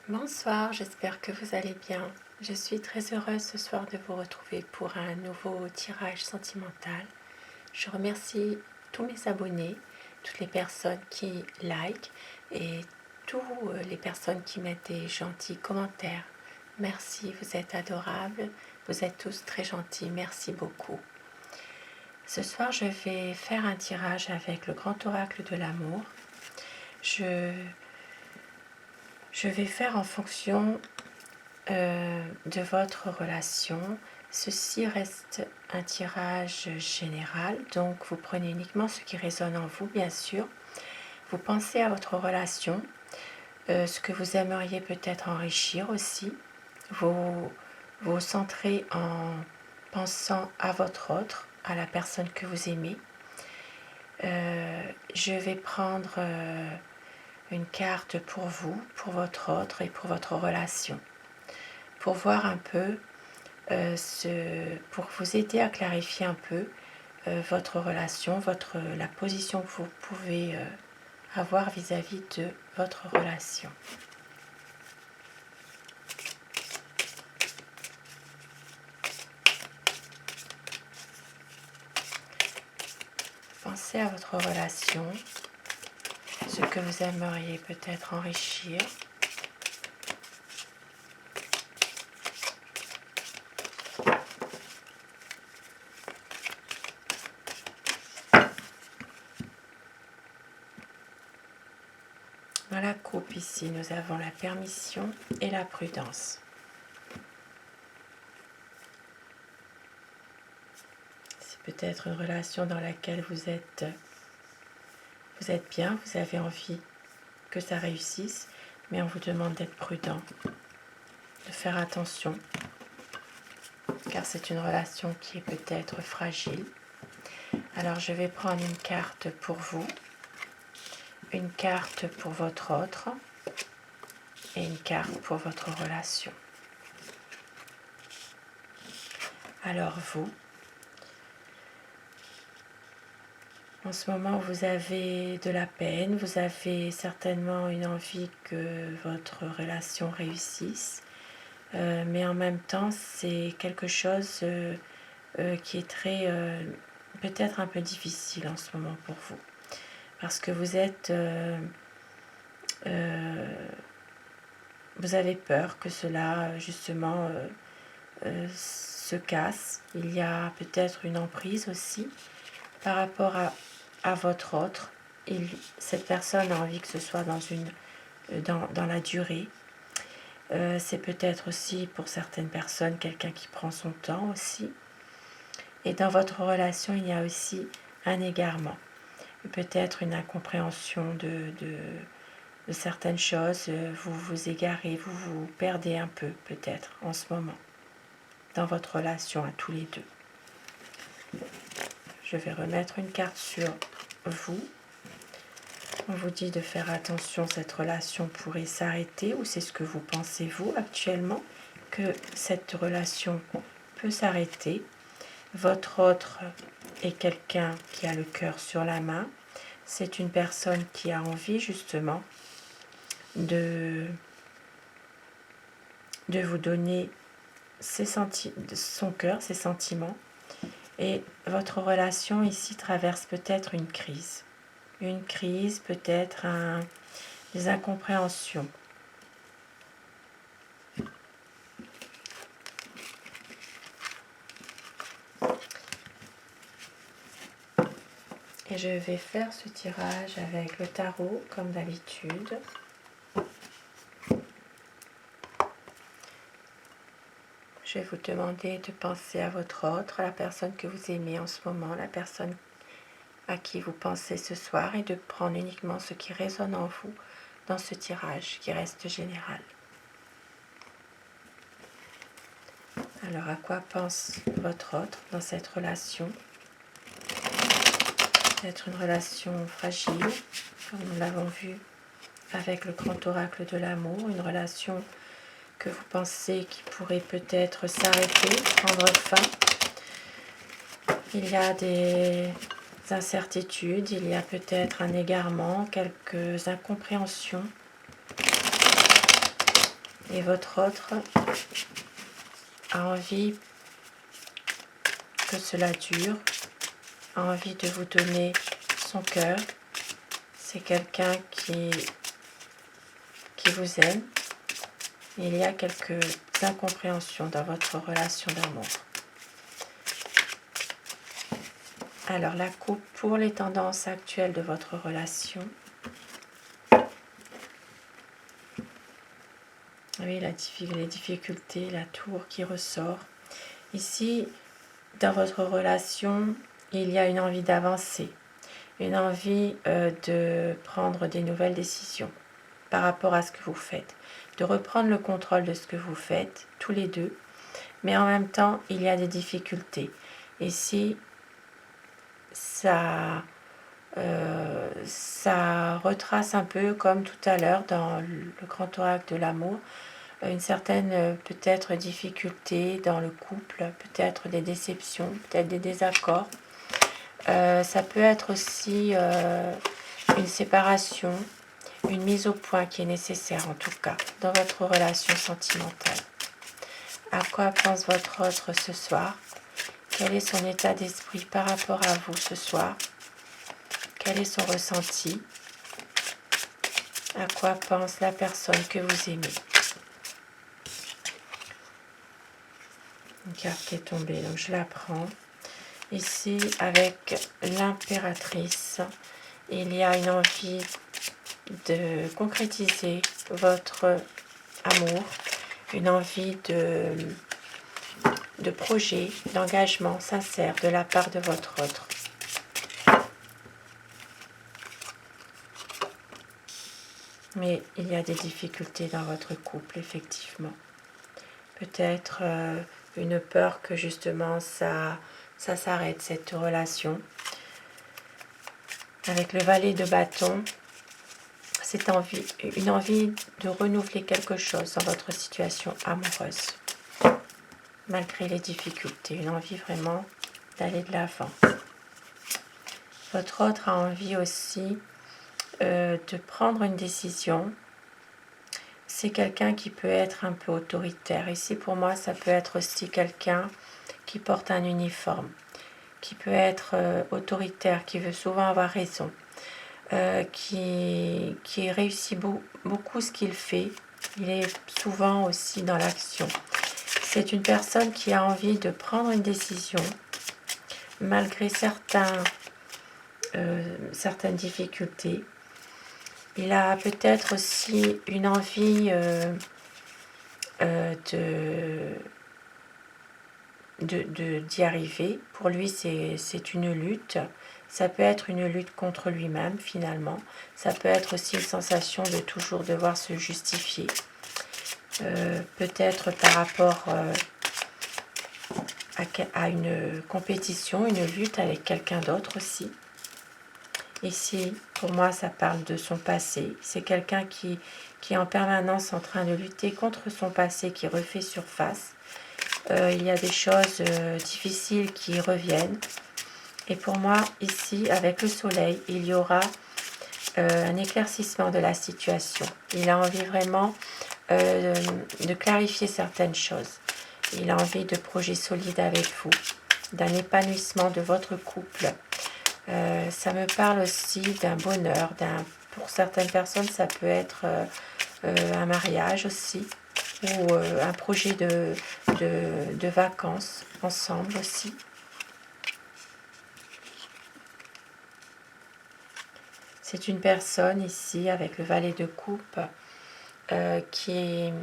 Bonsoir, j'espère que vous allez bien. Je suis très heureuse ce soir de vous retrouver pour un nouveau tirage sentimental. Je remercie tous mes abonnés, toutes les personnes qui like et toutes les personnes qui mettent des gentils commentaires. Merci, vous êtes adorables, vous êtes tous très gentils, merci beaucoup. Ce soir, je vais faire un tirage avec le grand oracle de l'amour. Je vais faire en fonction de votre relation. Ceci reste un tirage général, donc vous prenez uniquement ce qui résonne en vous, bien sûr. Vous pensez à votre relation, ce que vous aimeriez peut-être enrichir aussi. Vous vous centrez en pensant à votre autre, à la personne que vous aimez. Je vais prendre une carte pour vous, pour votre autre et pour votre relation, pour voir un peu, pour vous aider à clarifier un peu votre relation, la position que vous pouvez avoir vis-à-vis de votre relation. Pensez à votre relation, ce que vous aimeriez peut-être enrichir. Dans la coupe ici, nous avons la permission et la prudence. C'est peut-être une relation dans laquelle vous êtes bien, vous avez envie que ça réussisse, mais on vous demande d'être prudent, de faire attention, car c'est une relation qui est peut-être fragile. Alors je vais prendre une carte pour vous, une carte pour votre autre et une carte pour votre relation. Alors vous, en ce moment vous avez de la peine, vous avez certainement une envie que votre relation réussisse, mais en même temps c'est quelque chose qui est très peut-être un peu difficile en ce moment pour vous, parce que vous avez peur que cela justement se casse. Il y a peut-être une emprise aussi par rapport à votre autre. Cette personne a envie que ce soit dans la durée. C'est peut-être aussi pour certaines personnes quelqu'un qui prend son temps aussi. Et dans votre relation, il y a aussi un égarement, peut-être une incompréhension de certaines choses. Vous vous égarez, vous vous perdez un peu peut-être en ce moment dans votre relation à tous les deux. Je vais remettre une carte sur vous. On vous dit de faire attention, cette relation pourrait s'arrêter, ou c'est ce que vous pensez vous actuellement, que cette relation peut s'arrêter. Votre autre est quelqu'un qui a le cœur sur la main. C'est une personne qui a envie justement de vous donner son cœur, ses sentiments. Et votre relation ici traverse peut-être une crise. Une crise, peut-être des incompréhensions. Et je vais faire ce tirage avec le tarot comme d'habitude. Je vais vous demander de penser à votre autre, à la personne que vous aimez en ce moment, la personne à qui vous pensez ce soir, et de prendre uniquement ce qui résonne en vous dans ce tirage qui reste général. Alors, à quoi pense votre autre dans cette relation? Peut-être une relation fragile, comme nous l'avons vu avec le grand oracle de l'amour, une relation que vous pensez qui pourrait peut-être s'arrêter, prendre fin. Il y a des incertitudes, il y a peut-être un égarement, quelques incompréhensions. Et votre autre a envie que cela dure, a envie de vous donner son cœur. C'est quelqu'un qui vous aime. Il y a quelques incompréhensions dans votre relation d'amour. Alors la coupe pour les tendances actuelles de votre relation. Oui, les difficultés, la tour qui ressort. Ici, dans votre relation, il y a une envie d'avancer, une envie de prendre des nouvelles décisions par rapport à ce que vous faites, de reprendre le contrôle de ce que vous faites, tous les deux, mais en même temps, il y a des difficultés. Ici, ça retrace un peu comme tout à l'heure dans le grand oracle de l'amour, une certaine peut-être difficulté dans le couple, peut-être des déceptions, peut-être des désaccords. Ça peut être aussi une séparation, une mise au point qui est nécessaire en tout cas dans votre relation sentimentale. À quoi pense votre autre ce soir? Quel est son état d'esprit par rapport à vous ce soir? Quel est son ressenti? À quoi pense la personne que vous aimez? Une carte qui est tombée, donc je la prends. Ici, avec l'impératrice, il y a une envie de concrétiser votre amour, une envie de projet, d'engagement sincère de la part de votre autre. Mais il y a des difficultés dans votre couple, effectivement. Peut-être une peur que justement ça s'arrête, cette relation. Avec le valet de bâton, c'est une envie de renouveler quelque chose dans votre situation amoureuse. Malgré les difficultés, une envie vraiment d'aller de l'avant. Votre autre a envie aussi de prendre une décision. C'est quelqu'un qui peut être un peu autoritaire. Ici, pour moi, ça peut être aussi quelqu'un qui porte un uniforme, qui peut être autoritaire, qui veut souvent avoir raison, qui réussit beaucoup ce qu'il fait. Il est souvent aussi dans l'action. C'est une personne qui a envie de prendre une décision, malgré certaines difficultés. Il a peut-être aussi une envie d'y arriver. Pour lui, c'est une lutte. Ça peut être une lutte contre lui-même, finalement. Ça peut être aussi une sensation de toujours devoir se justifier. Peut-être par rapport à une compétition, une lutte avec quelqu'un d'autre aussi. Ici, pour moi, ça parle de son passé. C'est quelqu'un qui est en permanence en train de lutter contre son passé, qui refait surface. Il y a des choses difficiles qui reviennent. Et pour moi, ici, avec le soleil, il y aura un éclaircissement de la situation. Il a envie vraiment de clarifier certaines choses. Il a envie de projets solides avec vous, d'un épanouissement de votre couple. Ça me parle aussi d'un bonheur. Pour certaines personnes, ça peut être un mariage aussi, ou un projet de vacances ensemble aussi. C'est une personne ici avec le valet de coupe qui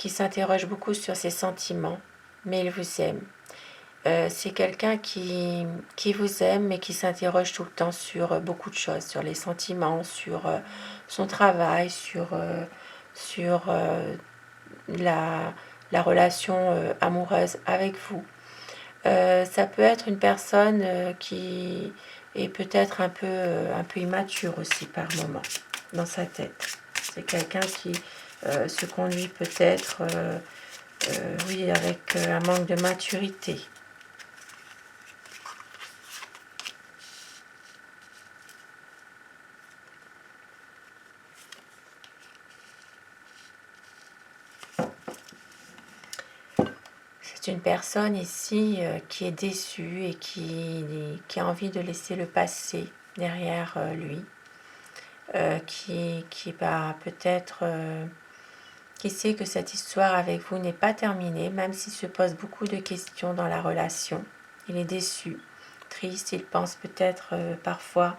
s'interroge beaucoup sur ses sentiments, mais il vous aime. C'est quelqu'un qui vous aime, mais qui s'interroge tout le temps sur beaucoup de choses, sur les sentiments, sur son travail, sur la relation amoureuse avec vous. Ça peut être une personne qui est peut-être un peu immature aussi par moment dans sa tête. C'est quelqu'un qui se conduit peut-être oui, avec un manque de maturité. C'est une personne ici qui est déçue et qui a envie de laisser le passé derrière lui, qui va peut-être, qui sait que cette histoire avec vous n'est pas terminée, même s'il se pose beaucoup de questions dans la relation. Il est déçu, triste, il pense peut-être parfois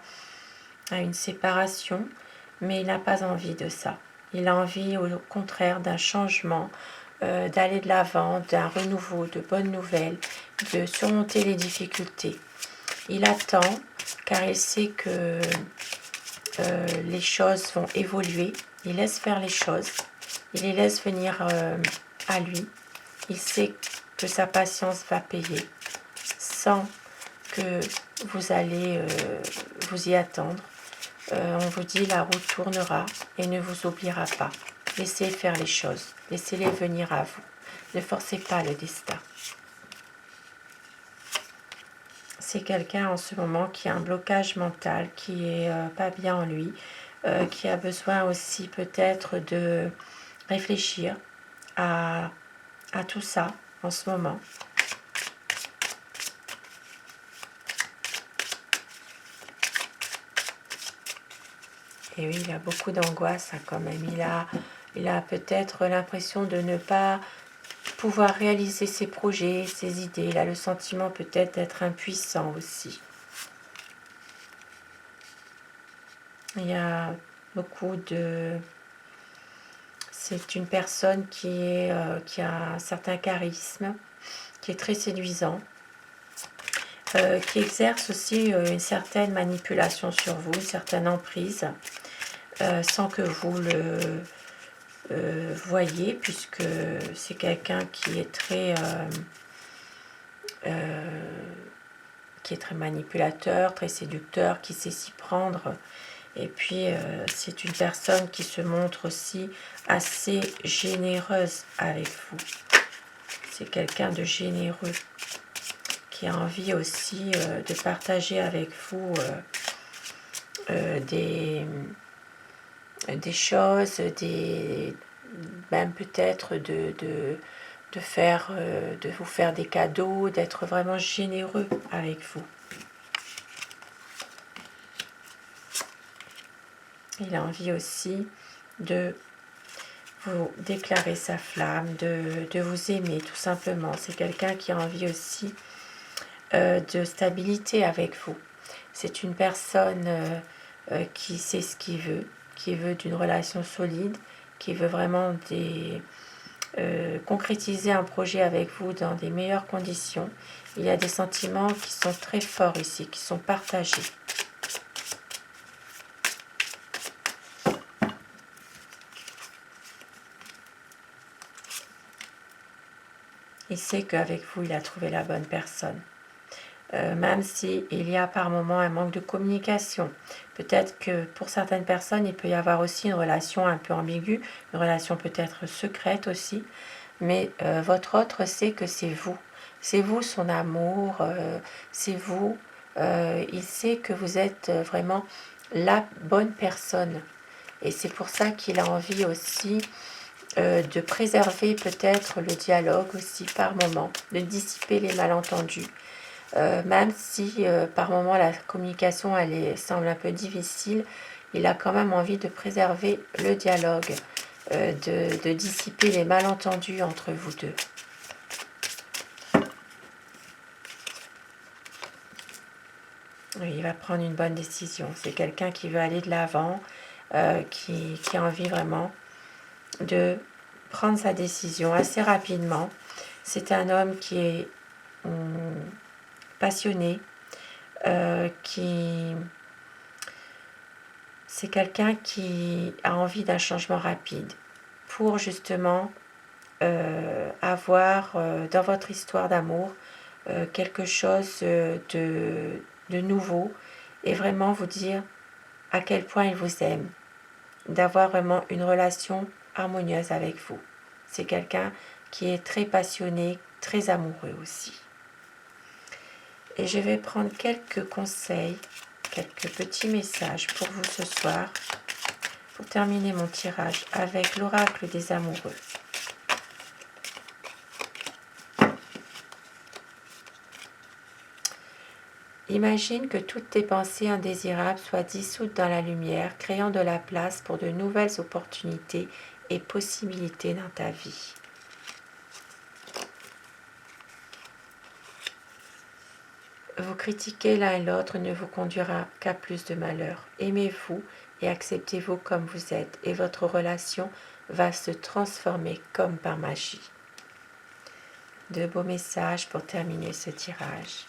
à une séparation, mais il n'a pas envie de ça. Il a envie au contraire d'un changement, d'aller de l'avant, d'un renouveau, de bonnes nouvelles, de surmonter les difficultés. Il attend car il sait que les choses vont évoluer. Il laisse faire les choses. Il les laisse venir à lui. Il sait que sa patience va payer sans que vous allez vous y attendre. On vous dit la roue tournera et ne vous oubliera pas. Laissez faire les choses. Laissez-les venir à vous. Ne forcez pas le destin. C'est quelqu'un en ce moment qui a un blocage mental, qui est pas bien en lui, qui a besoin aussi peut-être de réfléchir à tout ça en ce moment. Et oui, il a beaucoup d'angoisse quand même. Il a peut-être l'impression de ne pas pouvoir réaliser ses projets, ses idées. Il a le sentiment peut-être d'être impuissant aussi. Il y a beaucoup de... C'est une personne qui a un certain charisme, qui est très séduisant, qui exerce aussi une certaine manipulation sur vous, une certaine emprise, sans que vous le voyez, puisque c'est quelqu'un qui est très manipulateur, très séducteur, qui sait s'y prendre. Et puis, c'est une personne qui se montre aussi assez généreuse avec vous. C'est quelqu'un de généreux, qui a envie aussi de partager avec vous des choses, même peut-être de vous faire des cadeaux, d'être vraiment généreux avec vous. Il a envie aussi de vous déclarer sa flamme, de vous aimer tout simplement. C'est quelqu'un qui a envie aussi de stabilité avec vous. C'est une personne qui sait ce qu'il veut, qui veut d'une relation solide, qui veut vraiment concrétiser un projet avec vous dans des meilleures conditions. Il y a des sentiments qui sont très forts ici, qui sont partagés. Il sait qu'avec vous, il a trouvé la bonne personne. Même s'il y a par moments un manque de communication. Peut-être que pour certaines personnes, il peut y avoir aussi une relation un peu ambiguë, une relation peut-être secrète aussi. Mais votre autre sait que c'est vous. C'est vous son amour, c'est vous. Il sait que vous êtes vraiment la bonne personne. Et c'est pour ça qu'il a envie aussi de préserver peut-être le dialogue aussi par moment, de dissiper les malentendus. Même si par moment la communication semble un peu difficile, il a quand même envie de préserver le dialogue, de dissiper les malentendus entre vous deux. Oui, il va prendre une bonne décision. C'est quelqu'un qui veut aller de l'avant, qui a envie vraiment de prendre sa décision assez rapidement. C'est un homme qui est passionné, c'est quelqu'un qui a envie d'un changement rapide pour justement avoir dans votre histoire d'amour quelque chose de nouveau et vraiment vous dire à quel point il vous aime, d'avoir vraiment une relation harmonieuse avec vous. C'est quelqu'un qui est très passionné, très amoureux aussi. Et je vais prendre quelques conseils, quelques petits messages pour vous ce soir, pour terminer mon tirage avec l'oracle des amoureux. Imagine que toutes tes pensées indésirables soient dissoutes dans la lumière, créant de la place pour de nouvelles opportunités et possibilités dans ta vie. Vous critiquer l'un et l'autre ne vous conduira qu'à plus de malheur. Aimez-vous et acceptez-vous comme vous êtes et votre relation va se transformer comme par magie. De beaux messages pour terminer ce tirage.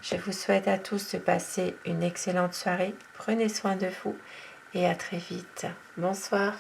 Je vous souhaite à tous de passer une excellente soirée. Prenez soin de vous et à très vite. Bonsoir.